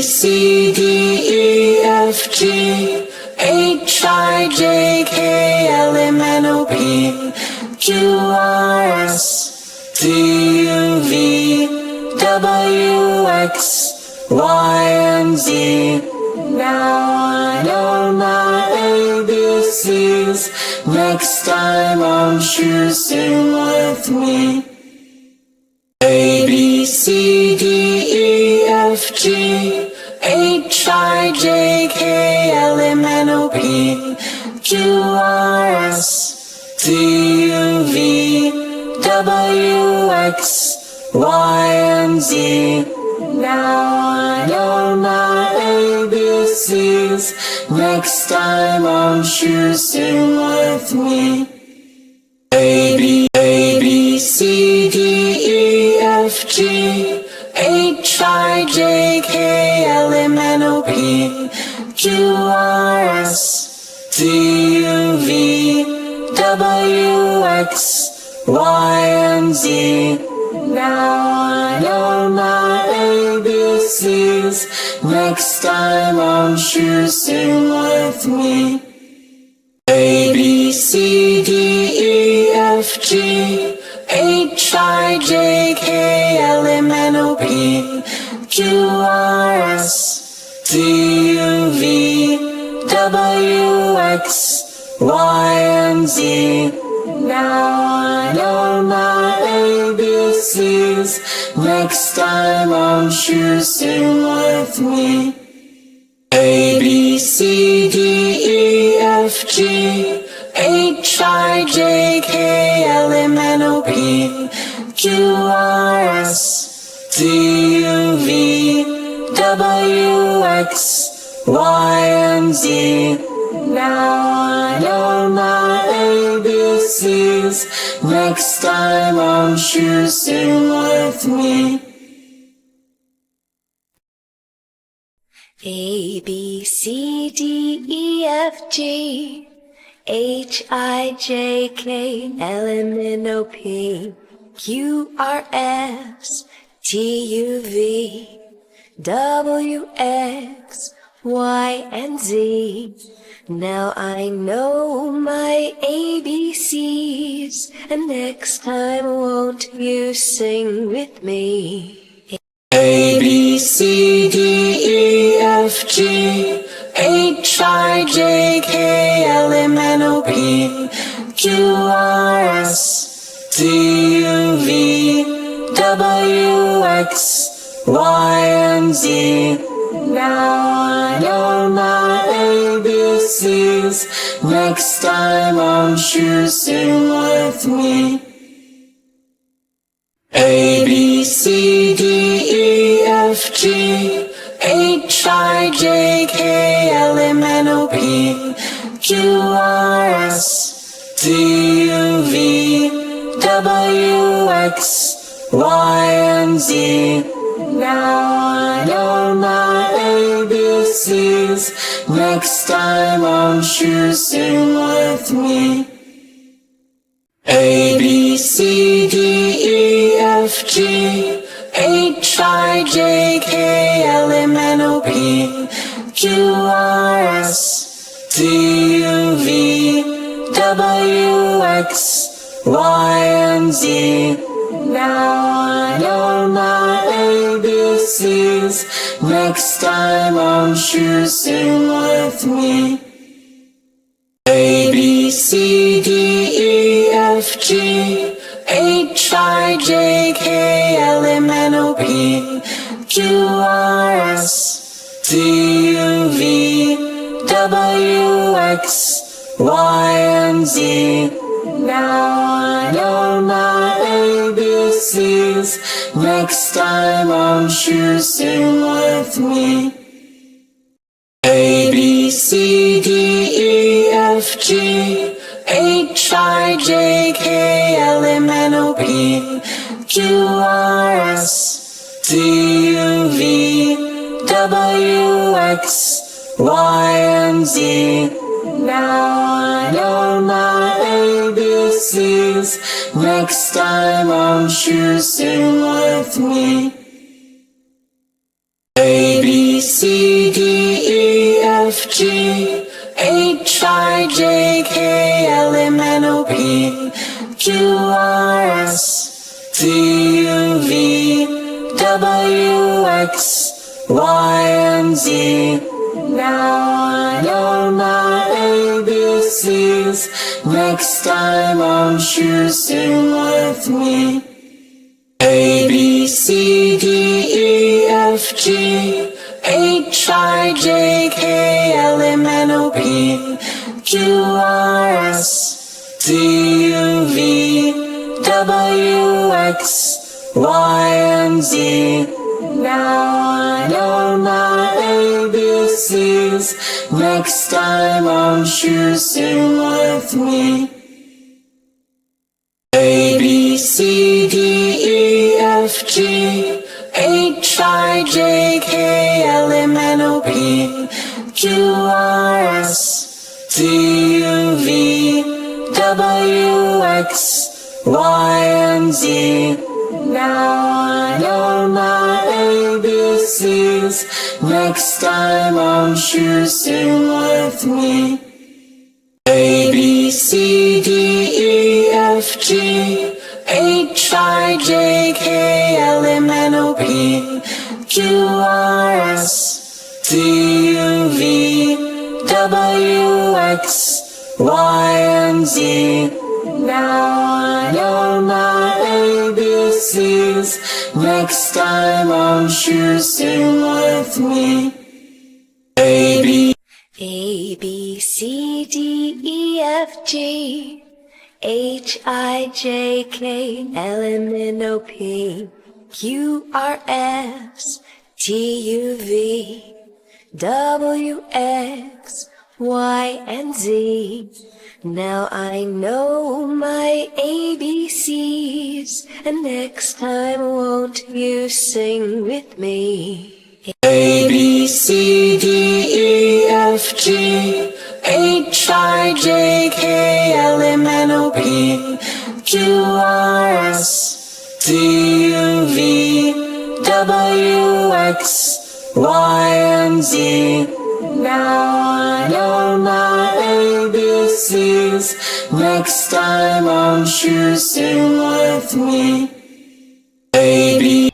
C, D, E, F, G, H, I, J, K, L, M, N, O, P, Q, R, S, T, U, V, W, X, Y, and Z. Now I know my ABCs. Next time won't you sing with me? A, B, C, D, E, F, G, H, I, J, K, L, M, N, O, P, Q, R, S, T, U, V, W, X, Y, and Z. Now I know my ABCs. Next time won't you sing with me? A, B, C, D, E, F, G, H, I, J, K, L, M, N, O, P, Q, R, S, T, U, V, W, X, Y, and Z. Now I know my ABCs. Next time won't you sing with me? A, B, C, D, E, F, G, H, I, J, K, L, M, N, O, P, Q, R, S, T, U, V, W, X, Y, and Z. Now I know my ABCs. Next time won't you sing with me? A, B, C, D, E, F, G, H, I, J, K, L, M, N, O, P, Q, R, S, T, U, V, W, X, Y, and Z. Now I know my ABCs. Next time won't you sing with me? A, B, C, D, E, F, G, H, I, J, K, L, M, N, O, P, Q, R, S, T, U, V, W, X, Y, and Z. Now I know my ABCs, and next time won't you sing with me? A, B, C, D, E, F, G, H, I, J, K, L, M, N, O, P, Q, R, S, T, U, V, W, X, Y, and Z. Now I know my ABCs. Next time won't you sing with me? A, B, C, D, E, F, G, H, I, J, K, L, M, N, O, P, Q, R, S, T, U, V, W, X, Y, and Z. Now I know my ABCs. Next time won't you sing with me? A, B, C, D, E, F, G, H, I, J, K, L, M, N, O, P, Q, R, S, T, U, V, W, X, Y, and Z. Now I know my ABCs. Next time won't you sing with me? A, B, C, D, E, F, G, H, I, J, K, L, M, N, O, P, Q, R, S, T, U, V, W, X, Y, and Z. Now I know my ABCs. Next time won't you sing with me? A, B, C, D, E, F, G, H, I, J, K, L, M, N, O, P, Q, R, S, T, U, V, W, X, Y, and Z. Now I know my ABCs. Next time won't you sing with me? A, B, C, G, H, I, J, K, L, M, N, O, P, Q, R, S, T, U, V, W, X, Y, and Z. Now I know my ABCs. Next time won't you sing with me? A, B, C, D, E, F, G, H, I, J, K, L, M, N, O, P, Q, R, S, T, U, V, W, X, Y, and Z. Now I know my ABCs. Next time won't you sing with me? A, B, C, D, E, F, G, H, I, J, K, L, M, N, O, P, Q, R, S, T, U, V, W, X, Y, and Z. Now I know my ABCs. Next time won't you sing with me? A, B, C, D, E, F, G, H, I, J, K, L, M, N, O, P, Q, R, S, T, U, V, W, X, Y, and Z. Now I know my ABCs. Next time won't you sing with me? A, B, C, D, E, F, G, H, I, J, K, L, M, N, O, P, Q, R, S, T, U, V, W, X, Y, and Z. Now I know my ABCs, and next time won't you sing with me? A, B, C, D, E, F, G, H, I, J, K, L, M, N, O, P, Q, R, S, T, U, V, W, X, Y, and Z. Now I know my ABCs. Next time won't you sing with me? A, B,